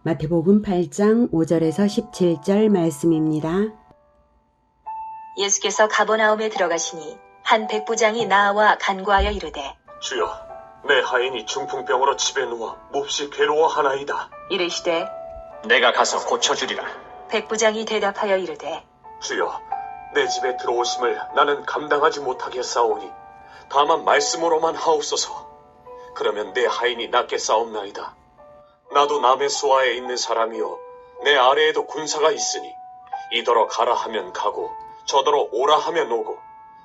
마태복음 8장 5절에서 17절 말씀입니다. 예수께서 가버나움에 들어가시니 한 백부장이 나와 간구하여 이르되 주여, 내 하인이 중풍병으로 집에 누워 몹시 괴로워하나이다. 이르시되 내가 가서 고쳐주리라. 백부장이 대답하여 이르되 주여, 내 집에 들어오심을 나는 감당하지 못하겠사오니 다만 말씀으로만 하옵소서. 그러면 내 하인이 낫게 싸움나이다. 나도 남의 수하에 있는 사람이요 내 아래에도 군사가 있으니 이더러 가라 하면 가고 저더러 오라 하면 오고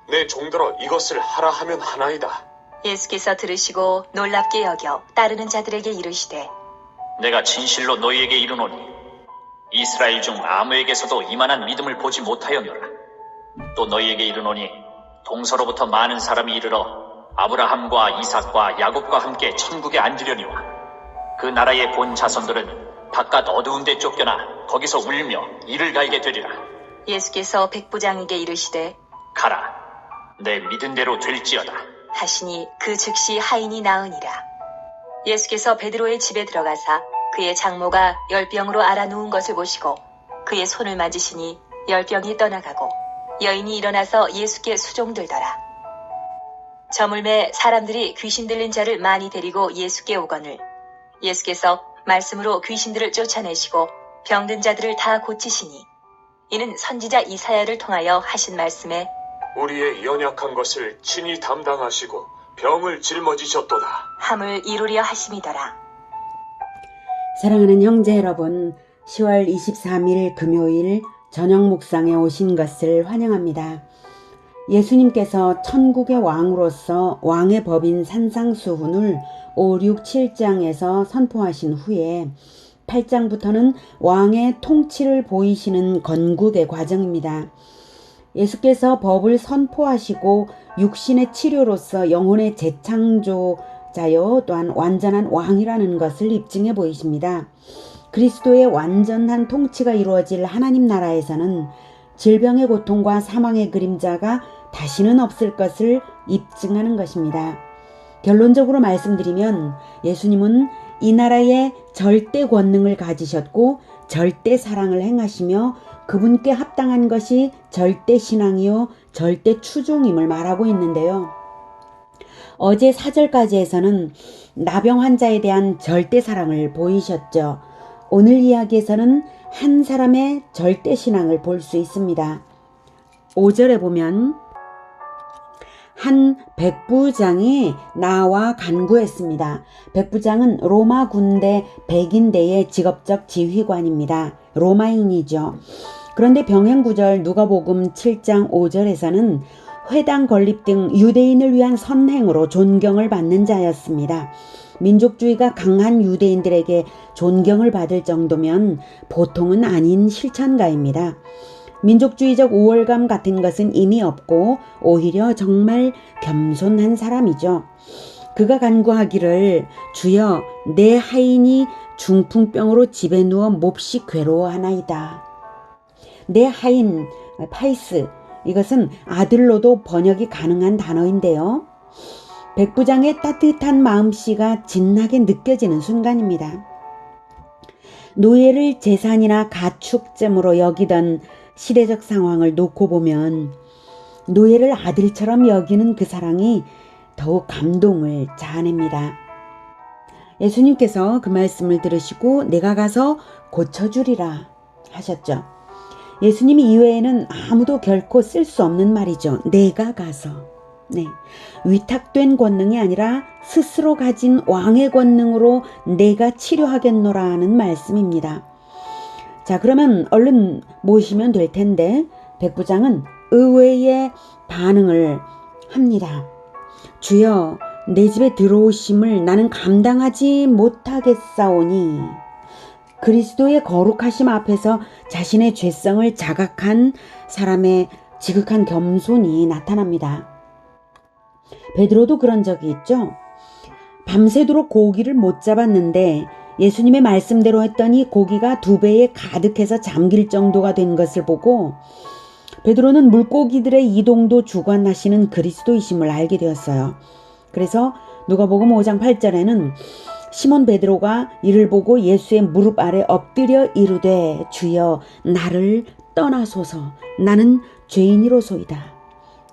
내 종더러 이것을 하라 하면 하나이다. 예수께서 들으시고 놀랍게 여겨 따르는 자들에게 이르시되 내가 진실로 너희에게 이르노니 이스라엘 중 아무에게서도 이만한 믿음을 보지 못하였노라. 또 너희에게 이르노니 동서로부터 많은 사람이 이르러 아브라함과 이삭과 야곱과 함께 천국에 앉으려니와 그 나라의 본 자손들은 바깥 어두운 데 쫓겨나 거기서 울며 이를 갈게 되리라. 예수께서 백부장에게 이르시되 가라, 내 믿은 대로 될지어다. 하시니 그 즉시 하인이 나으니라. 예수께서 베드로의 집에 들어가사 그의 장모가 열병으로 앓아 누운 것을 보시고 그의 손을 만지시니 열병이 떠나가고 여인이 일어나서 예수께 수종들더라. 저물매 사람들이 귀신 들린 자를 많이 데리고 예수께 오거늘 예수께서 말씀으로 귀신들을 쫓아내시고 병든 자들을 다 고치시니 이는 선지자 이사야를 통하여 하신 말씀에 우리의 연약한 것을 친히 담당하시고 병을 짊어지셨도다 함을 이루려 하심이더라. 사랑하는 형제 여러분, 10월 23일 금요일 저녁 묵상에 오신 것을 환영합니다. 예수님께서 천국의 왕으로서 왕의 법인 산상수훈을 5, 6, 7장에서 선포하신 후에 8장부터는 왕의 통치를 보이시는 건국의 과정입니다. 예수께서 법을 선포하시고 육신의 치료로서 영혼의 재창조자요 또한 완전한 왕이라는 것을 입증해 보이십니다. 그리스도의 완전한 통치가 이루어질 하나님 나라에서는 질병의 고통과 사망의 그림자가 다시는 없을 것을 입증하는 것입니다. 결론적으로 말씀드리면 예수님은 이 나라의 절대 권능을 가지셨고 절대 사랑을 행하시며 그분께 합당한 것이 절대 신앙이요 절대 추종임을 말하고 있는데요. 어제 4절까지에서는 나병 환자에 대한 절대 사랑을 보이셨죠. 오늘 이야기에서는 한 사람의 절대 신앙을 볼 수 있습니다. 5절에 보면 한 백부장이 나와 간구했습니다. 백부장은 로마 군대 백인대의 직업적 지휘관입니다. 로마인이죠. 그런데 병행구절 누가복음 7장 5절에서는 회당 건립 등 유대인을 위한 선행으로 존경을 받는 자였습니다. 민족주의가 강한 유대인들에게 존경을 받을 정도면 보통은 아닌 실천가입니다. 민족주의적 우월감 같은 것은 이미 없고 오히려 정말 겸손한 사람이죠. 그가 간구하기를 주여 내 하인이 중풍병으로 집에 누워 몹시 괴로워하나이다. 내 하인 파이스 이것은 아들로도 번역이 가능한 단어인데요. 백부장의 따뜻한 마음씨가 진하게 느껴지는 순간입니다. 노예를 재산이나 가축잼으로 여기던 시대적 상황을 놓고 보면 노예를 아들처럼 여기는 그 사랑이 더욱 감동을 자아냅니다. 예수님께서 그 말씀을 들으시고 내가 가서 고쳐주리라 하셨죠. 예수님이 이외에는 아무도 결코 쓸 수 없는 말이죠. 내가 가서. 위탁된 권능이 아니라 스스로 가진 왕의 권능으로 내가 치료하겠노라 하는 말씀입니다. 자, 그러면 얼른 모시면 될 텐데 백부장은 의외의 반응을 합니다. 주여 내 집에 들어오심을 나는 감당하지 못하겠사오니 그리스도의 거룩하심 앞에서 자신의 죄성을 자각한 사람의 지극한 겸손이 나타납니다. 베드로도 그런 적이 있죠. 밤새도록 고기를 못 잡았는데 예수님의 말씀대로 했더니 고기가 2배에 가득해서 잠길 정도가 된 것을 보고 베드로는 물고기들의 이동도 주관하시는 그리스도이심을 알게 되었어요. 그래서 누가복음 5장 8절에는 시몬 베드로가 이를 보고 예수의 무릎 아래 엎드려 이르되 주여 나를 떠나소서 나는 죄인이로소이다.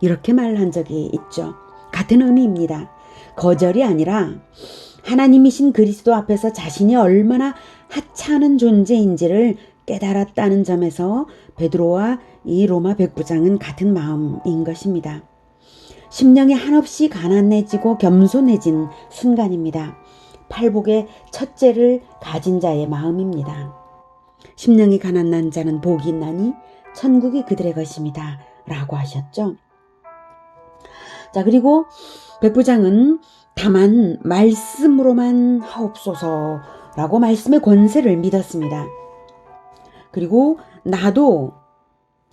이렇게 말한 적이 있죠. 같은 의미입니다. 거절이 아니라 하나님이신 그리스도 앞에서 자신이 얼마나 하찮은 존재인지를 깨달았다는 점에서 베드로와 이 로마 백부장은 같은 마음인 것입니다. 심령이 한없이 가난해지고 겸손해진 순간입니다. 팔복의 첫째를 가진 자의 마음입니다. 심령이 가난한 자는 복이 있나니 천국이 그들의 것입니다. 라고 하셨죠. 자, 그리고 백부장은 다만 말씀으로만 하옵소서 라고 말씀의 권세를 믿었습니다. 그리고 나도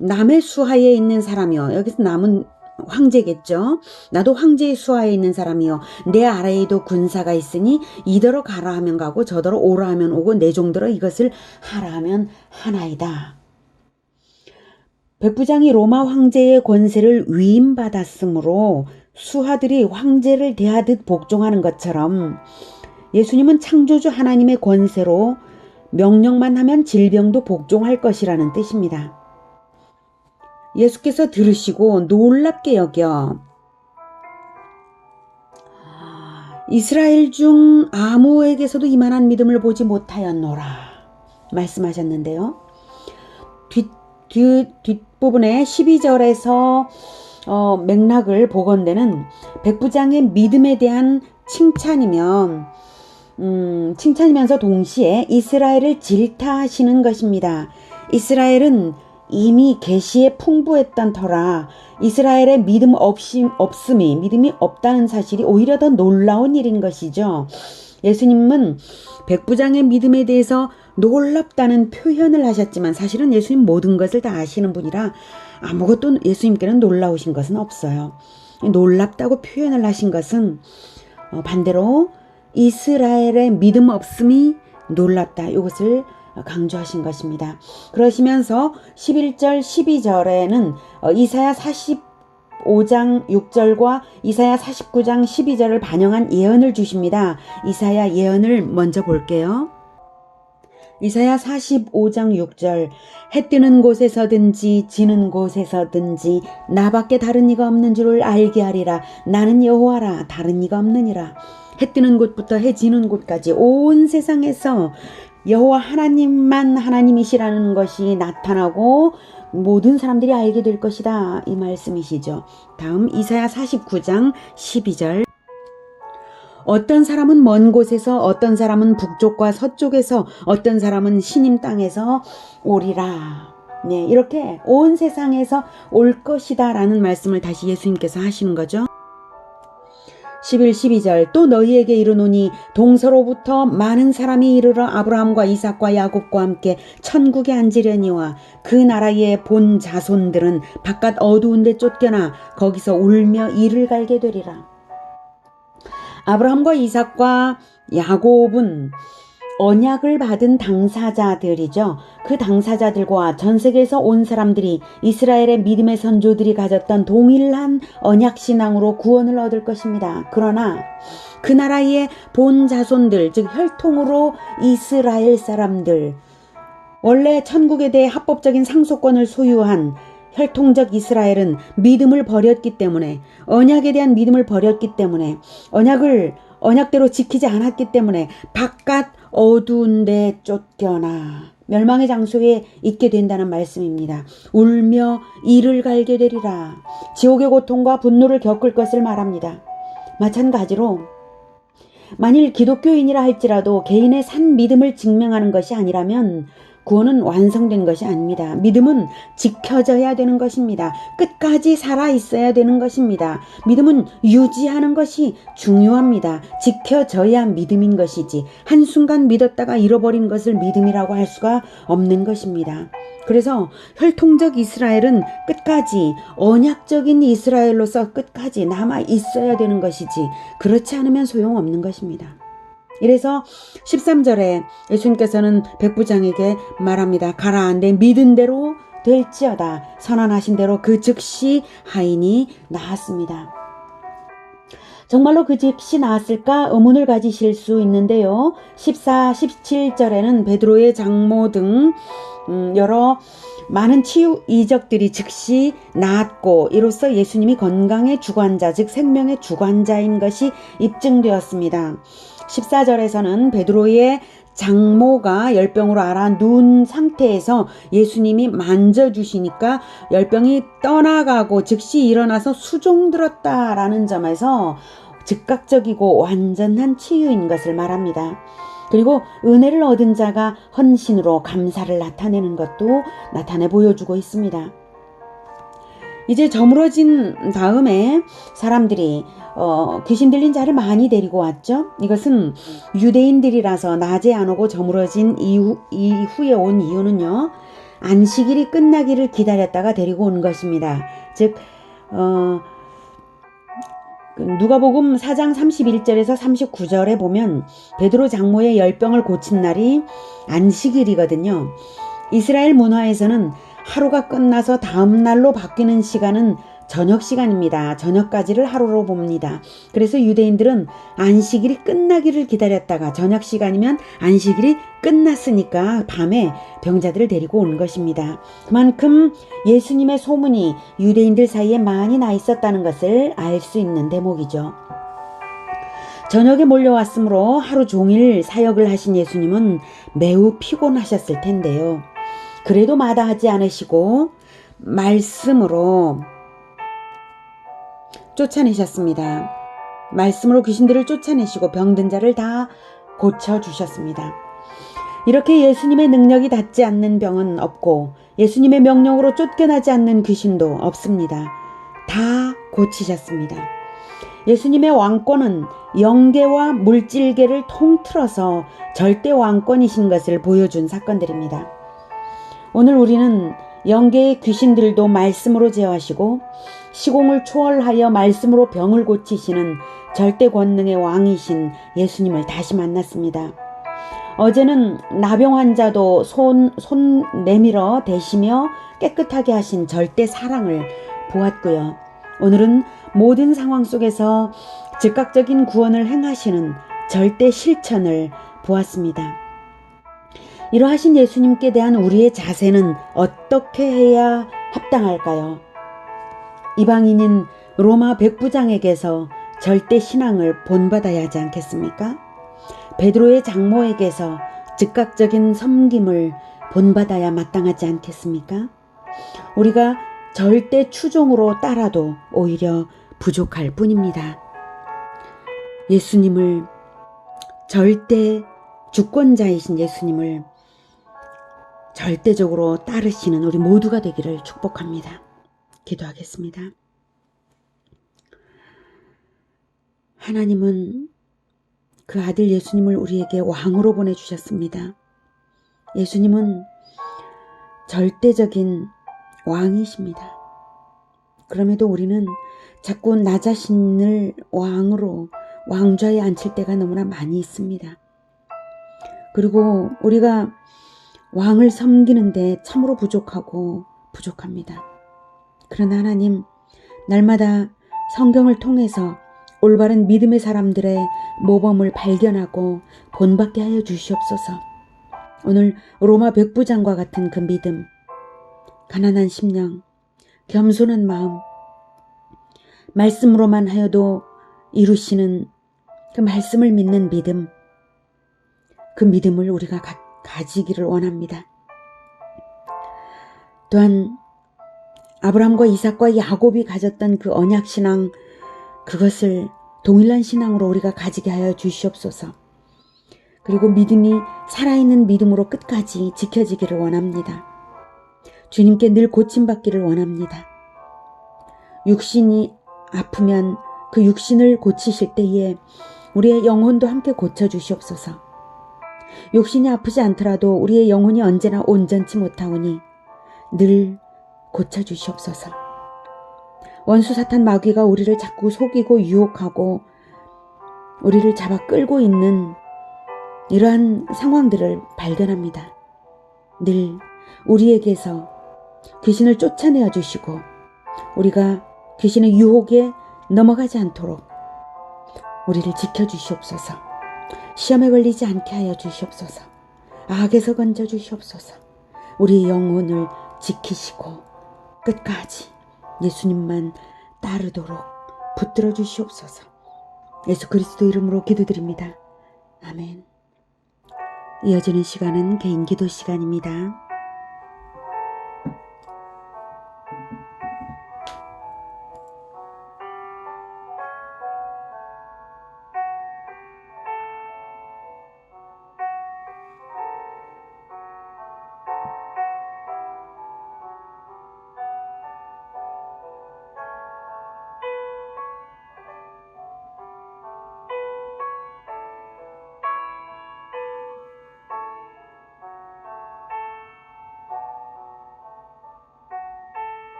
남의 수하에 있는 사람이요. 여기서 남은 황제겠죠. 나도 황제의 수하에 있는 사람이요. 내 아래에도 군사가 있으니 이더러 가라 하면 가고 저더러 오라 하면 오고 내 종들어 이것을 하라 하면 하나이다. 백부장이 로마 황제의 권세를 위임받았으므로 수하들이 황제를 대하듯 복종하는 것처럼 예수님은 창조주 하나님의 권세로 명령만 하면 질병도 복종할 것이라는 뜻입니다. 예수께서 들으시고 놀랍게 여겨 이스라엘 중 아무에게서도 이만한 믿음을 보지 못하였노라 말씀하셨는데요. 뒷부분에 12절에서 맥락을 보건대는 백부장의 믿음에 대한 칭찬이면서 동시에 이스라엘을 질타하시는 것입니다. 이스라엘은 이미 계시에 풍부했던 터라 이스라엘의 믿음이 없다는 사실이 오히려 더 놀라운 일인 것이죠. 예수님은 백부장의 믿음에 대해서 놀랍다는 표현을 하셨지만 사실은 예수님 모든 것을 다 아시는 분이라 아무것도 예수님께는 놀라우신 것은 없어요. 놀랍다고 표현을 하신 것은 반대로 이스라엘의 믿음 없음이 놀랍다. 이것을 강조하신 것입니다. 그러시면서 11절 12절에는 이사야 45장 6절과 이사야 49장 12절을 반영한 예언을 주십니다. 이사야 예언을 먼저 볼게요. 이사야 45장 6절 해 뜨는 곳에서든지 지는 곳에서든지 나밖에 다른 이가 없는 줄을 알게 하리라. 나는 여호와라 다른 이가 없느니라. 해 뜨는 곳부터 해 지는 곳까지 온 세상에서 여호와 하나님만 하나님이시라는 것이 나타나고 모든 사람들이 알게 될 것이다. 이 말씀이시죠. 다음 이사야 49장 12절 어떤 사람은 먼 곳에서 어떤 사람은 북쪽과 서쪽에서 어떤 사람은 시님 땅에서 오리라. 네, 이렇게 온 세상에서 올 것이다 라는 말씀을 다시 예수님께서 하시는 거죠. 11, 12절 또 너희에게 이르노니 동서로부터 많은 사람이 이르러 아브라함과 이삭과 야곱과 함께 천국에 앉으려니와 그 나라의 본 자손들은 바깥 어두운 데 쫓겨나 거기서 울며 이를 갈게 되리라. 아브라함과 이삭과 야곱은 언약을 받은 당사자들이죠. 그 당사자들과 전 세계에서 온 사람들이 이스라엘의 믿음의 선조들이 가졌던 동일한 언약신앙으로 구원을 얻을 것입니다. 그러나 그 나라의 본 자손들, 즉 혈통으로 이스라엘 사람들, 원래 천국에 대해 합법적인 상속권을 소유한 혈통적 이스라엘은 믿음을 버렸기 때문에, 언약에 대한 믿음을 버렸기 때문에, 언약대로 지키지 않았기 때문에 바깥 어두운 데 쫓겨나 멸망의 장소에 있게 된다는 말씀입니다. 울며 이를 갈게 되리라. 지옥의 고통과 분노를 겪을 것을 말합니다. 마찬가지로 만일 기독교인이라 할지라도 개인의 산 믿음을 증명하는 것이 아니라면 구원은 완성된 것이 아닙니다. 믿음은 지켜져야 되는 것입니다. 끝까지 살아있어야 되는 것입니다. 믿음은 유지하는 것이 중요합니다. 지켜져야 믿음인 것이지 한순간 믿었다가 잃어버린 것을 믿음이라고 할 수가 없는 것입니다. 그래서 혈통적 이스라엘은 끝까지 언약적인 이스라엘로서 끝까지 남아 있어야 되는 것이지 그렇지 않으면 소용없는 것입니다. 이래서 13절에 예수님께서는 백부장에게 말합니다. 가라, 내 믿은 대로 될지어다. 선언하신 대로 그 즉시 하인이 나았습니다. 정말로 그 즉시 나았을까 의문을 가지실 수 있는데요. 14, 17절에는 베드로의 장모 등 여러 많은 치유 이적들이 즉시 나았고 이로써 예수님이 건강의 주관자, 즉 생명의 주관자인 것이 입증되었습니다. 14절에서는 베드로의 장모가 열병으로 앓아 누운 상태에서 예수님이 만져주시니까 열병이 떠나가고 즉시 일어나서 수종들었다라는 점에서 즉각적이고 완전한 치유인 것을 말합니다. 그리고 은혜를 얻은 자가 헌신으로 감사를 나타내는 것도 나타내 보여주고 있습니다. 이제 저물어진 다음에 사람들이 귀신 들린 자를 많이 데리고 왔죠. 이것은 유대인들이라서 낮에 안 오고 저물어진 이후에 온 이유는요. 안식일이 끝나기를 기다렸다가 데리고 온 것입니다. 즉 누가복음 4장 31절에서 39절에 보면 베드로 장모의 열병을 고친 날이 안식일이거든요. 이스라엘 문화에서는 하루가 끝나서 다음 날로 바뀌는 시간은 저녁 시간입니다. 저녁까지를 하루로 봅니다. 그래서 유대인들은 안식일이 끝나기를 기다렸다가 저녁 시간이면 안식일이 끝났으니까 밤에 병자들을 데리고 온 것입니다. 그만큼 예수님의 소문이 유대인들 사이에 많이 나 있었다는 것을 알 수 있는 대목이죠. 저녁에 몰려왔으므로 하루 종일 사역을 하신 예수님은 매우 피곤하셨을 텐데요. 그래도 마다하지 않으시고 말씀으로 쫓아내셨습니다. 말씀으로 귀신들을 쫓아내시고 병든 자를 다 고쳐주셨습니다. 이렇게 예수님의 능력이 닿지 않는 병은 없고 예수님의 명령으로 쫓겨나지 않는 귀신도 없습니다. 다 고치셨습니다. 예수님의 왕권은 영계와 물질계를 통틀어서 절대 왕권이신 것을 보여준 사건들입니다. 오늘 우리는 영계의 귀신들도 말씀으로 제어하시고 시공을 초월하여 말씀으로 병을 고치시는 절대 권능의 왕이신 예수님을 다시 만났습니다. 어제는 나병 환자도 손 내밀어 대시며 깨끗하게 하신 절대 사랑을 보았고요. 오늘은 모든 상황 속에서 즉각적인 구원을 행하시는 절대 실천을 보았습니다. 이러하신 예수님께 대한 우리의 자세는 어떻게 해야 합당할까요? 이방인인 로마 백부장에게서 절대 신앙을 본받아야 하지 않겠습니까? 베드로의 장모에게서 즉각적인 섬김을 본받아야 마땅하지 않겠습니까? 우리가 절대 추종으로 따라도 오히려 부족할 뿐입니다. 예수님을, 절대 주권자이신 예수님을 절대적으로 따르시는 우리 모두가 되기를 축복합니다. 기도하겠습니다. 하나님은 그 아들 예수님을 우리에게 왕으로 보내주셨습니다. 예수님은 절대적인 왕이십니다. 그럼에도 우리는 자꾸 나 자신을 왕으로 왕좌에 앉힐 때가 너무나 많이 있습니다. 그리고 우리가 왕을 섬기는데 참으로 부족합니다. 그러나 하나님, 날마다 성경을 통해서 올바른 믿음의 사람들의 모범을 발견하고 본받게 하여 주시옵소서. 오늘 로마 백부장과 같은 그 믿음, 가난한 심령, 겸손한 마음, 말씀으로만 하여도 이루시는 그 말씀을 믿는 믿음, 그 믿음을 우리가 가지기를 원합니다. 또한 아브라함과 이삭과 야곱이 가졌던 그 언약신앙, 그것을 동일한 신앙으로 우리가 가지게 하여 주시옵소서. 그리고 믿음이 살아있는 믿음으로 끝까지 지켜지기를 원합니다. 주님께 늘 고침받기를 원합니다. 육신이 아프면 그 육신을 고치실 때에 우리의 영혼도 함께 고쳐주시옵소서. 육신이 아프지 않더라도 우리의 영혼이 언제나 온전치 못하오니 늘 고쳐주시옵소서. 원수 사탄 마귀가 우리를 자꾸 속이고 유혹하고 우리를 잡아 끌고 있는 이러한 상황들을 발견합니다. 늘 우리에게서 귀신을 쫓아내어 주시고 우리가 귀신의 유혹에 넘어가지 않도록 우리를 지켜주시옵소서. 시험에 걸리지 않게 하여 주시옵소서. 악에서 건져 주시옵소서. 우리의 영혼을 지키시고 끝까지 예수님만 따르도록 붙들어 주시옵소서. 예수 그리스도 이름으로 기도드립니다. 아멘. 이어지는 시간은 개인 기도 시간입니다.